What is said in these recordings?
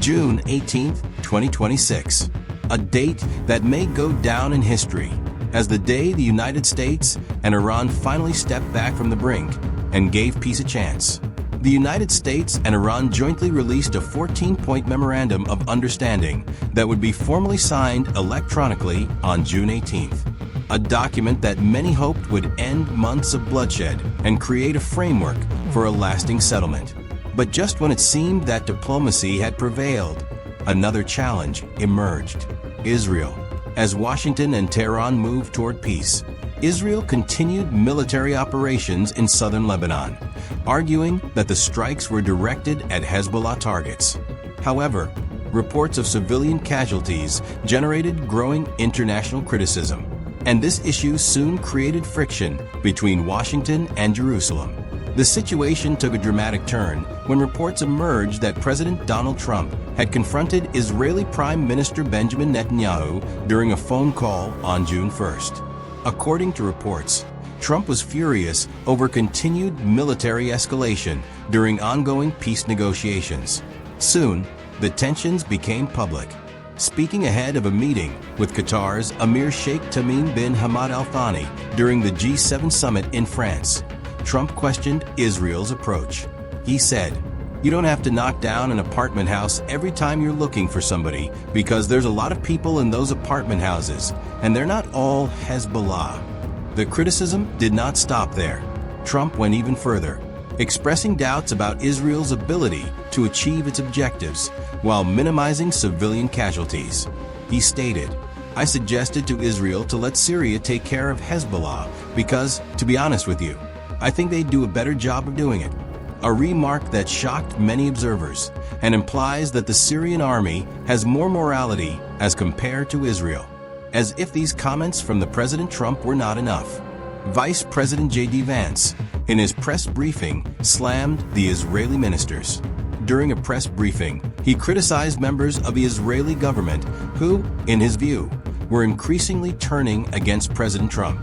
June 18, 2026, a date that may go down in history as the day the United States and Iran finally stepped back from the brink and gave peace a chance. The United States and Iran jointly released a 14-point Memorandum of Understanding that would be formally signed electronically on June 18th. A document that many hoped would end months of bloodshed and create a framework for a lasting settlement. But just when it seemed that diplomacy had prevailed, another challenge emerged: Israel. As Washington and Tehran moved toward peace, Israel continued military operations in southern Lebanon, arguing that the strikes were directed at Hezbollah targets. However, reports of civilian casualties generated growing international criticism, and this issue soon created friction between Washington and Jerusalem. The situation took a dramatic turn when reports emerged that President Donald Trump had confronted Israeli Prime Minister Benjamin Netanyahu during a phone call on June 1st. According to reports, Trump was furious over continued military escalation during ongoing peace negotiations. Soon, the tensions became public. Speaking ahead of a meeting with Qatar's Emir Sheikh Tamim bin Hamad Al Thani during the G7 summit in France, Trump questioned Israel's approach. He said, "You don't have to knock down an apartment house every time you're looking for somebody, because there's a lot of people in those apartment houses, and they're not all Hezbollah." The criticism did not stop there. Trump went even further, expressing doubts about Israel's ability to achieve its objectives while minimizing civilian casualties. He stated, "I suggested to Israel to let Syria take care of Hezbollah because, to be honest with you, I think they'd do a better job of doing it." A remark that shocked many observers and implies that the Syrian army has more morality as compared to Israel. As if these comments from the President Trump were not enough, Vice President J.D. Vance, in his press briefing, slammed the Israeli ministers. During a press briefing, he criticized members of the Israeli government who, in his view, were increasingly turning against President Trump.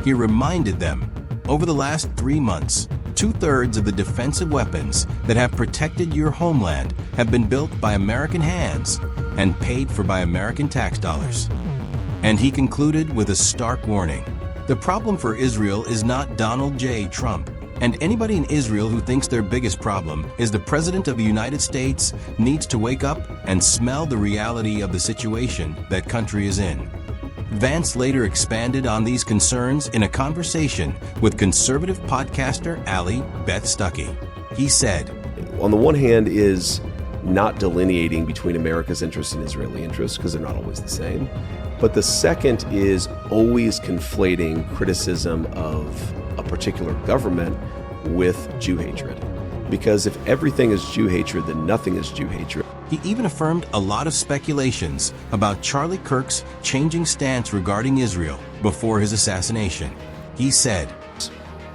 He reminded them, over the last 3 months, 2/3 of the defensive weapons that have protected your homeland have been built by American hands and paid for by American tax dollars. And he concluded with a stark warning. The problem for Israel is not Donald J. Trump, and anybody in Israel who thinks their biggest problem is the President of the United States needs to wake up and smell the reality of the situation that country is in. Vance later expanded on these concerns in a conversation with conservative podcaster Allie Beth Stuckey. He said, "On the one hand is not delineating between America's interests and Israeli interests, because they're not always the same. But the second is always conflating criticism of a particular government with Jew hatred. Because if everything is Jew hatred, then nothing is Jew hatred." He even affirmed a lot of speculations about Charlie Kirk's changing stance regarding Israel before his assassination. He said,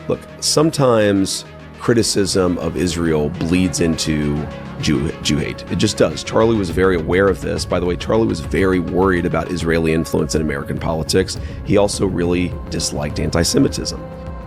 "Look, sometimes criticism of Israel bleeds into Jew hate. It just does. Charlie was very aware of this. By the way, Charlie was very worried about Israeli influence in American politics. He also really disliked anti-Semitism."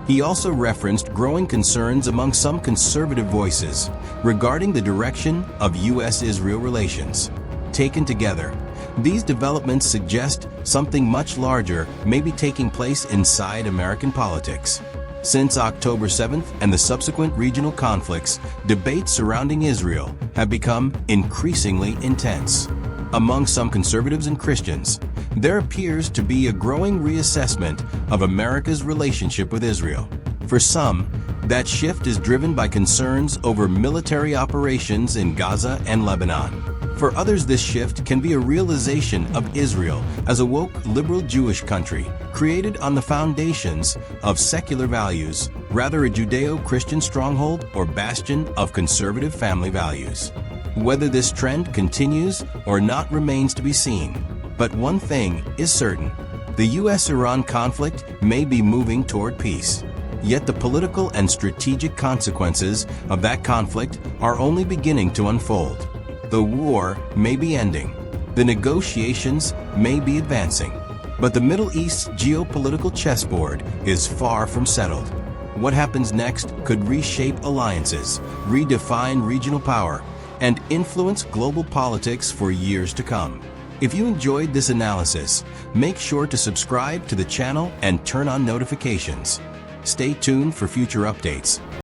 He also referenced growing concerns among some conservative voices regarding the direction of U.S.-Israel relations. Taken together, these developments suggest something much larger may be taking place inside American politics. Since October 7th and the subsequent regional conflicts, debates surrounding Israel have become increasingly intense. Among some conservatives and Christians, there appears to be a growing reassessment of America's relationship with Israel. For some, that shift is driven by concerns over military operations in Gaza and Lebanon. For others, this shift can be a realization of Israel as a woke, liberal Jewish country created on the foundations of secular values, rather a Judeo-Christian stronghold or bastion of conservative family values. Whether this trend continues or not remains to be seen. But one thing is certain: the U.S.-Iran conflict may be moving toward peace. Yet the political and strategic consequences of that conflict are only beginning to unfold. The war may be ending. The negotiations may be advancing. But the Middle East's geopolitical chessboard is far from settled. What happens next could reshape alliances, redefine regional power, and influence global politics for years to come. If you enjoyed this analysis, make sure to subscribe to the channel and turn on notifications. Stay tuned for future updates.